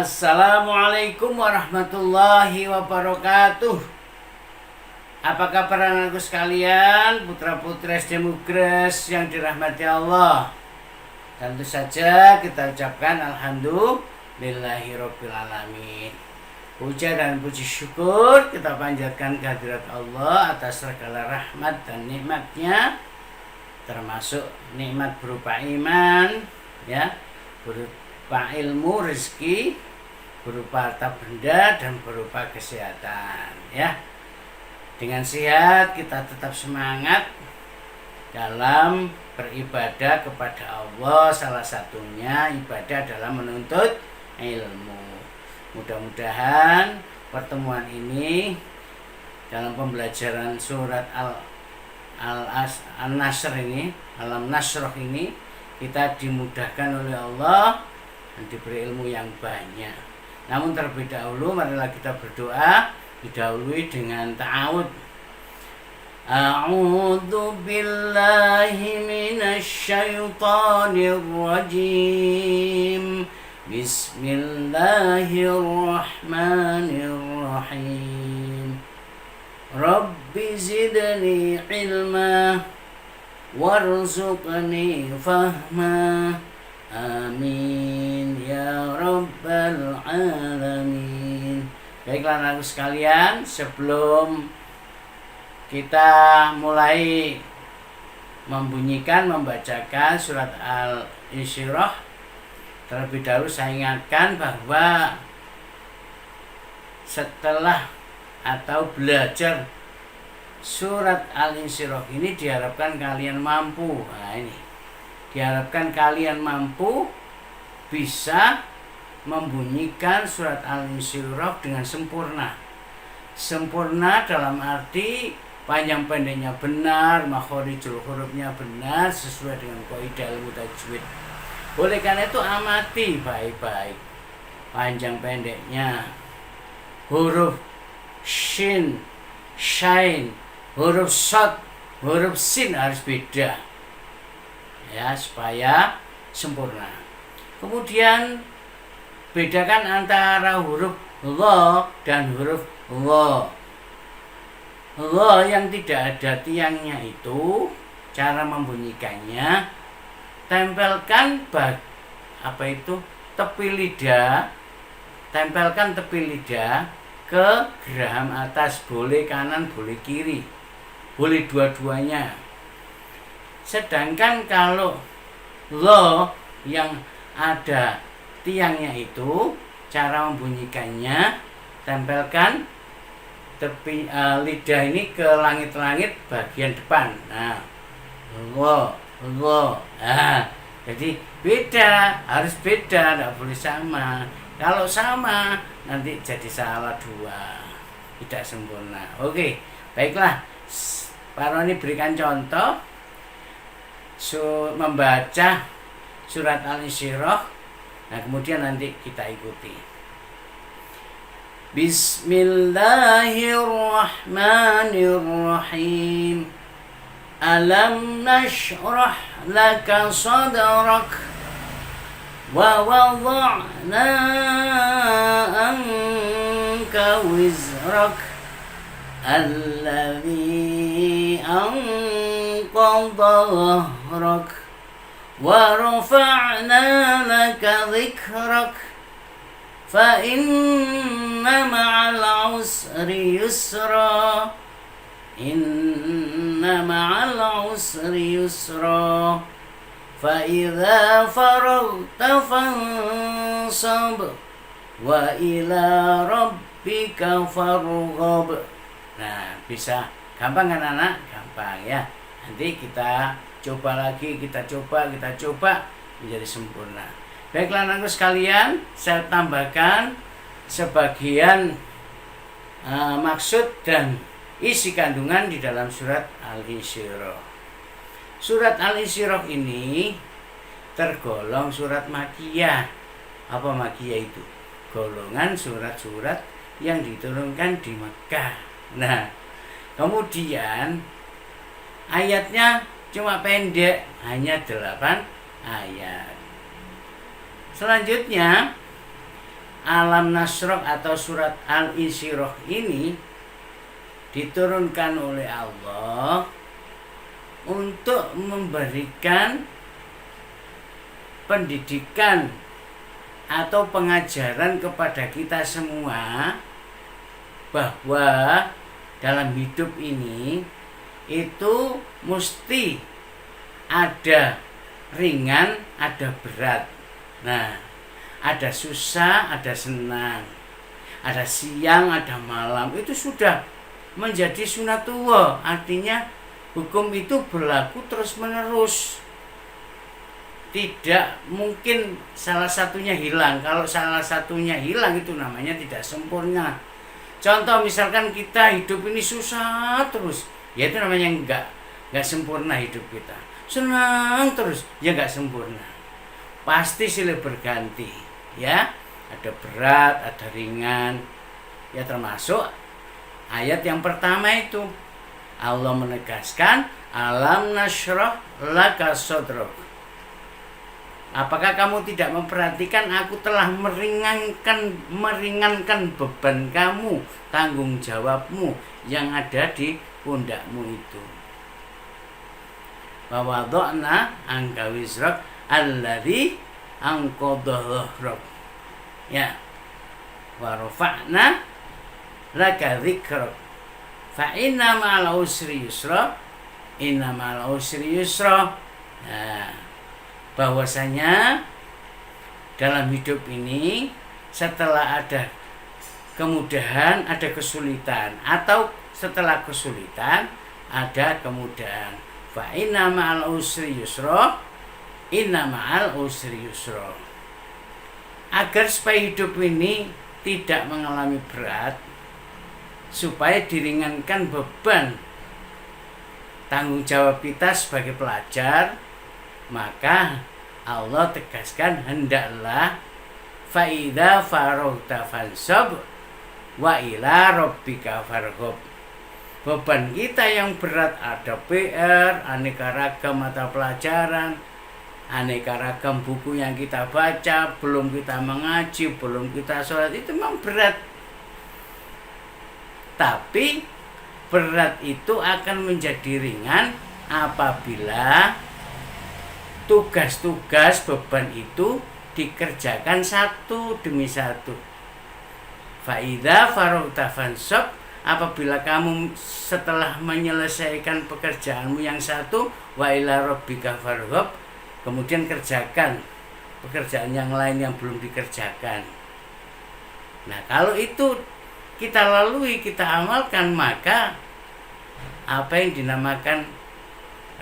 Assalamualaikum warahmatullahi wabarakatuh. Apa kabar anakku sekalian, putra-putri SD Mugres yang dirahmati Allah? Tentu saja kita ucapkan alhamdulillahirabbil alamin. Puja dan puji syukur kita panjatkan kehadirat Allah atas segala rahmat dan nikmatnya, termasuk nikmat berupa iman, ya, berupa ilmu, rezeki, berupa harta benda, dan berupa kesehatan, ya. Dengan sehat kita tetap semangat dalam beribadah kepada Allah. Salah satunya ibadah adalah menuntut ilmu. Mudah-mudahan pertemuan ini dalam pembelajaran surat Al-Nasr ini, Alam Nasroh ini, kita dimudahkan oleh Allah dan diberi ilmu yang banyak. Namun terlebih dahulu marilah kita berdoa, didahului dengan ta'awud. A'udzu billahi minasyaitonir rajim. Bismillahirrahmanirrahim. Rabbi zidni ilma warzuqni fahma. Amin ya rabbal alamin. Baiklah anakku sekalian, sebelum kita mulai membacakan surat Al-Insyirah, terlebih dahulu saya ingatkan bahwa setelah atau belajar surat Al-Insyirah ini diharapkan kalian mampu. Nah ini, diharapkan kalian mampu bisa membunyikan surat Al-Insyirah dengan sempurna. Sempurna dalam arti panjang pendeknya benar, makhorijul hurufnya benar sesuai dengan kaidah ilmu tajwid. Oleh karena itu amati baik-baik panjang pendeknya, huruf shin, shain, huruf shad, huruf sin harus beda, ya, supaya sempurna. Kemudian bedakan antara huruf lo dan huruf lo. Lo yang tidak ada tiangnya itu, cara membunyikannya, tempelkan tepi lidah, tempelkan tepi lidah ke geraham atas, boleh kanan boleh kiri, boleh dua-duanya. Sedangkan kalau lo yang ada tiangnya itu, cara membunyikannya, tempelkan tepi lidah ini ke langit-langit bagian depan. Nah, lo. Nah, jadi beda, harus beda, tidak boleh sama. Kalau sama nanti jadi salah dua, tidak sempurna. Oke, baiklah. Pak Roni berikan contoh membaca surat Al-Insyirah. Nah, kemudian nanti kita ikuti. Bismillahirrahmanirrahim. Alam nashrah laka sadrak wa wada'na anka wizrak alladhi anqadha dhahrak wa rafa'na laka dhikrak fa inna ma'al usri yusra inna ma'al usri yusra fa idza faragta fansab wa ila rabbika farghab. Nah, bisa gampang kan anak? Gampang ya. Nanti kita coba lagi, kita coba menjadi sempurna. Baiklah anakku sekalian, saya tambahkan sebagian maksud dan isi kandungan di dalam surat Al-Insyirah. Surat Al-Insyirah ini tergolong surat Makkiyah. Apa Makkiyah itu? Golongan surat-surat yang diturunkan di Mekah. Nah, kemudian ayatnya cuma pendek, hanya 8 ayat. Selanjutnya Alam Nasroh atau surat Al-Insyirah ini diturunkan oleh Allah untuk memberikan pendidikan atau pengajaran kepada kita semua bahwa dalam hidup ini itu mesti ada ringan, ada berat. Nah, ada susah, ada senang, ada siang, ada malam. Itu sudah menjadi sunatullah. Artinya hukum itu berlaku terus menerus. Tidak mungkin salah satunya hilang. Kalau salah satunya hilang itu namanya tidak sempurna. Contoh misalkan kita hidup ini susah terus, ya itu namanya enggak sempurna hidup kita. Senang terus, ya enggak sempurna. Pasti silih berganti, ya. Ada berat, ada ringan. Ya termasuk ayat yang pertama itu. Allah menegaskan, alam nashrah laka sadrak. Apakah kamu tidak memperhatikan aku telah meringankan beban kamu, tanggung jawabmu yang ada di pundakmu itu. Wa wada'na anka wizrak alladzi anqadha dhahrak. Ya. Wa rafa'na laka dzikrak. Fa inna ma'al usri yusra. Inna ma'al usri yusra. Nah, bahwasanya dalam hidup ini setelah ada kemudahan ada kesulitan, atau setelah kesulitan ada kemudahan. Fa inna ma'al usri yusra, inna ma'al usri yusra. Agar supaya hidup ini tidak mengalami berat, supaya diringankan beban tanggung jawab kita sebagai pelajar, maka Allah tegaskan hendaklah faida farogta fansab wa ila rabbika farghab. Beban kita yang berat ada PR, aneka ragam mata pelajaran, aneka ragam buku yang kita baca, belum kita mengaji, belum kita sholat, itu memang berat. Tapi berat itu akan menjadi ringan apabila tugas-tugas beban itu dikerjakan satu demi satu. Faida farogta fansab, apabila kamu setelah menyelesaikan pekerjaanmu yang satu, wa ila rabbika farghab, kemudian kerjakan pekerjaan yang lain yang belum dikerjakan. Nah, kalau itu kita lalui, kita amalkan, maka apa yang dinamakan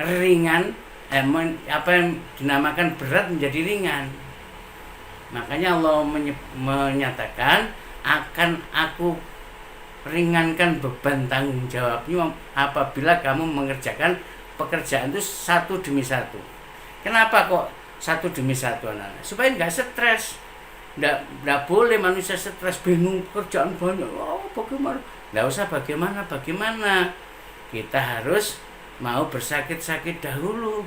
ringan, apa yang dinamakan berat menjadi ringan. Makanya Allah menyatakan, akan aku ringankan beban tanggung jawabnya apabila kamu mengerjakan pekerjaan itu satu demi satu. Kenapa kok satu demi satu, anak-anak? Supaya nggak stres. Nggak boleh manusia stres, bingung kerjaan banyak. Oh, bagaimana? Nggak usah bagaimana. Kita harus mau bersakit-sakit dahulu.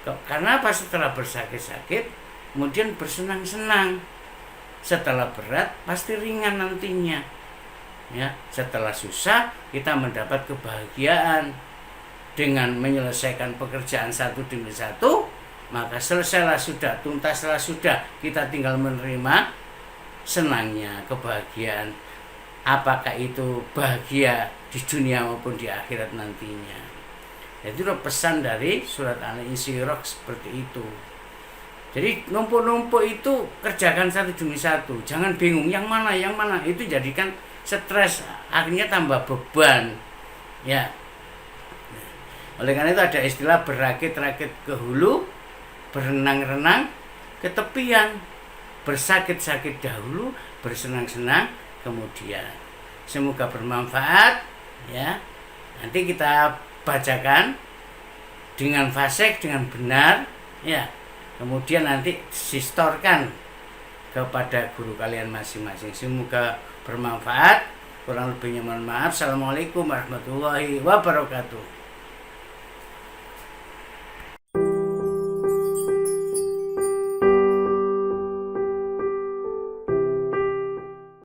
Karena apa? Setelah bersakit-sakit kemudian bersenang-senang. Setelah berat pasti ringan nantinya. Ya, setelah susah kita mendapat kebahagiaan dengan menyelesaikan pekerjaan satu demi satu, maka selesailah sudah, tuntaslah sudah, kita tinggal menerima senangnya, kebahagiaan. Apakah itu bahagia di dunia maupun di akhirat nantinya. Jadi itu pesan dari surat Al-Insyirah seperti itu. Jadi numpuk-numpuk itu kerjakan satu demi satu. Jangan bingung yang mana. Itu jadikan stres, akhirnya tambah beban. Ya. Oleh karena itu ada istilah berakit-rakit ke hulu, berenang-renang ke tepian. Bersakit-sakit dahulu, bersenang-senang kemudian. Semoga bermanfaat, ya. Nanti kita bacakan dengan fasih, dengan benar, ya. Kemudian nanti distorkan kepada guru kalian masing-masing. Semoga bermanfaat. Kurang lebihnya mohon maaf. Assalamualaikum warahmatullahi wabarakatuh.